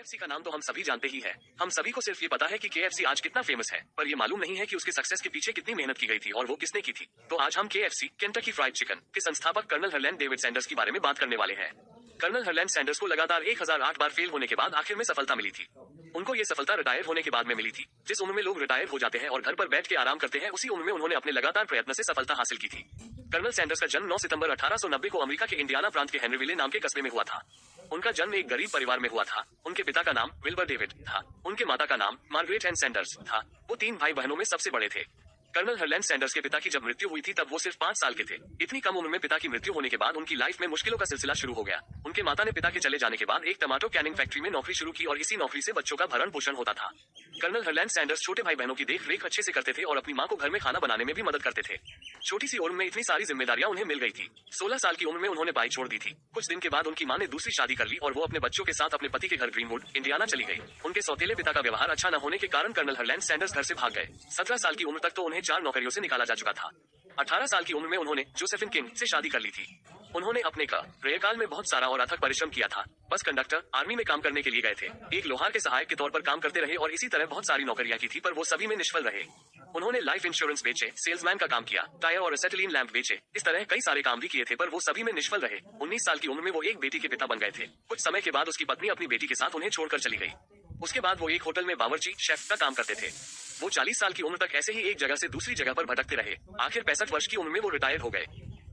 KFC का नाम तो हम सभी जानते ही है। हम सभी को सिर्फ ये पता है कि केएफसी आज कितना फेमस है, पर ये मालूम नहीं है कि उसके सक्सेस के पीछे कितनी मेहनत की गई थी और वो किसने की थी। तो आज हम केएफसी केंटकी फ्राइड चिकन के संस्थापक कर्नल हरलैंड डेविड सैंडर्स के बारे में बात करने वाले हैं। कर्नल हरलैंड सैंडर्स को लगातार 1008 बार फेल होने के बाद आखिर में सफलता मिली थी। उनको ये सफलता रिटायर होने के बाद में मिली थी। जिस उम्र में लोग रिटायर हो जाते हैं और घर पर बैठ के आराम करते हैं, उसी उम्र में उन्होंने अपने लगातार प्रयत्न से सफलता हासिल की थी। कर्नल सैंडर्स का जन्म 9 सितंबर 1890 को अमेरिका के इंडियाना प्रांत के हेनरीविले नाम के कस्बे में हुआ था। उनका जन्म एक गरीब परिवार में हुआ था। उनके पिता का नाम विल्बर डेविड था। उनके माता का नाम मार्गरेट एन सैंडर्स था। वो 3 भाई बहनों में सबसे बड़े थे। कर्नल हरलैंड सैंडर्स के पिता की जब मृत्यु हुई थी तब वो सिर्फ 5 साल के थे। इतनी कम उम्र में पिता की मृत्यु होने के बाद उनकी लाइफ में मुश्किलों का सिलसिला शुरू हो गया। उनके माता ने पिता के चले जाने के बाद एक टमाटो कैनिंग फैक्ट्री में नौकरी शुरू की और इसी नौकरी से बच्चों का भरण पोषण होता था। कर्नल हरलैंड सैंडर्स छोटे भाई बहनों की देख रेख अच्छे से करते थे और अपनी माँ को घर में खाना बनाने में भी मदद करते थे। छोटी सी उम्र में इतनी सारी जिम्मेदारियां उन्हें मिल गई थी। 16 साल की उम्र में उन्होंने बाइक छोड़ दी थी। कुछ दिन के बाद उनकी माँ ने दूसरी शादी कर ली और वो अपने बच्चों के साथ अपने पति के घर ग्रीनवुड इंडियाना चली गई। उनके सौतेले पिता का व्यवहार अच्छा न होने के कारण कर्नल हरलैंड सैंडर्स घर से भाग गए। 17 साल की उम्र तक तो उन्हें 4 नौकरियों से निकाला जा चुका था। 18 साल की उम्र में उन्होंने जोसेफिन किंग से शादी कर ली थी। उन्होंने अपने कार्यकाल में बहुत सारा और अथक परिश्रम किया था। बस कंडक्टर, आर्मी में काम करने के लिए गए थे। एक लोहार के सहायक के तौर पर काम करते रहे और इसी तरह बहुत सारी नौकरियां की थी, पर वो सभी में निष्फल रहे। उन्होंने लाइफ इंश्योरेंस बेचे, सेल्समैन का काम किया, टायर और एसेटिलीन लैंप बेचे, इस तरह कई सारे काम भी किए थे, पर वो सभी में निष्फल रहे। 19 साल की उम्र में वो एक बेटी के पिता बन गए थे। कुछ समय के बाद उसकी पत्नी अपनी बेटी के साथ उन्हें छोड़कर चली गई। उसके बाद वो एक होटल में बावर्ची शेफ का काम करते थे। वो 40 साल की उम्र तक ऐसे ही एक जगह से दूसरी जगह पर भटकते रहे। आखिर 65 वर्ष की उम्र में वो रिटायर हो गए।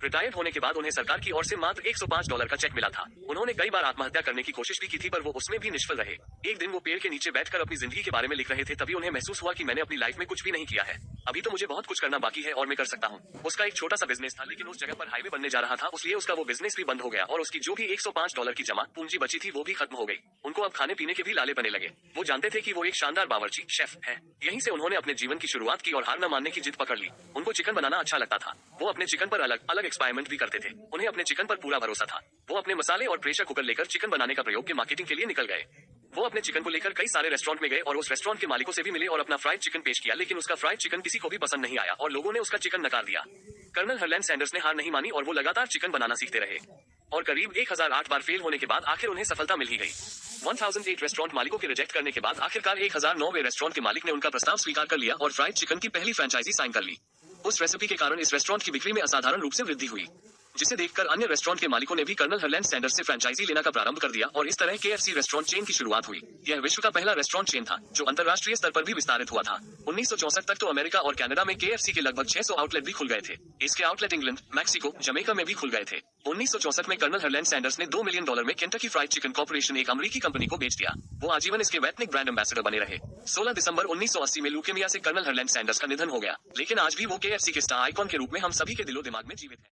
रिटायर होने के बाद उन्हें सरकार की ओर से मात्र $105 का चेक मिला था। उन्होंने कई बार आत्महत्या करने की कोशिश भी की थी, पर वो उसमें भी निष्फल रहे। एक दिन वो पेड़ के नीचे बैठकर अपनी जिंदगी के बारे में लिख रहे थे, तभी उन्हें महसूस हुआ कि मैंने अपनी लाइफ में कुछ भी नहीं किया है। अभी तो मुझे बहुत कुछ करना बाकी है और मैं कर सकता हूँ। उसका एक छोटा सा बिजनेस था, लेकिन उस जगह पर हाईवे बनने जा रहा था, इसलिए उसका वो बिजनेस भी बंद हो गया और उसकी जो भी $105 की जमा पूंजी बची थी वो भी खत्म हो गई। उनको अब खाने पीने के भी लाले बने लगे। वो जानते थे कि वो एक शानदार बावर्ची शेफ है। यहीं से उन्होंने अपने जीवन की शुरुआत की और हार न मानने की जिद पकड़ ली। उनको चिकन बनाना अच्छा लगता था। वो अपने चिकन पर अलग अलग एक्सपेरिमेंट भी करते थे। उन्हें अपने चिकन पर पूरा भरोसा था। वो अपने मसाले और प्रेशर कुकर लेकर चिकन बनाने का प्रयोग के मार्केटिंग के लिए निकल गए। वो अपने चिकन को लेकर कई सारे रेस्टोरेंट में गए और उस रेस्टोरेंट के मालिकों से भी मिले और अपना फ्राइड चिकन पेश किया, लेकिन उसका फ्राइड चिकन किसी को भी पसंद नहीं आया और लोगों ने उसका चिकन नकार दिया। कर्नल हरलैंड सैंडर्स ने हार नहीं मानी और वो लगातार चिकन बनाना सीखते रहे और करीब 1008 बार फेल होने के बाद आखिर उन्हें सफलता मिल ही गई। 1008 रेस्टोरेंट मालिकों के रिजेक्ट करने के बाद आखिरकार 1009वें रेस्टोरेंट के मालिक ने उनका प्रस्ताव स्वीकार कर लिया और फ्राइड चिकन की पहली फ्रेंचाइजी साइन कर ली। उस रेसिपी के कारण इस रेस्टोरेंट की बिक्री में असाधारण रूप से वृद्धि हुई, जिसे देखकर अन्य रेस्टोरेंट के मालिकों ने भी कर्नल हरलैंड सैंडर्स से फ्रेंचाइजी लेना का प्रारंभ कर दिया और इस तरह केएफसी रेस्टोरेंट चेन की शुरुआत हुई। यह विश्व का पहला रेस्टोरेंट चेन था जो अंतर्राष्ट्रीय स्तर पर भी विस्तारित हुआ था। 1964 तक तो अमेरिका और कनाडा में केएफसी के लगभग 600 आउटलेट भी खुल गए थे। इसके आउटलेट इंग्लैंड, मैक्सिको, जमैका में भी खुल गए थे। 1964 में कर्नल हरलैंड सैंडर्स ने $2 मिलियन में केंटकी फ्राइड चिकन कॉर्पोरेशन, एक अमेरिकी कंपनी को बेच दिया। वो आजीवन इसके वैतनिक ब्रांड एम्बेसडर बने रहे। 16 दिसंबर 1980 में ल्यूकेमिया से कर्नल हरलैंड सैंडर्स का निधन हो गया, लेकिन आज भी वो केएफसी के स्टार आइकॉन के रूप में हम सभी के दिलो दिमाग में जीवित है।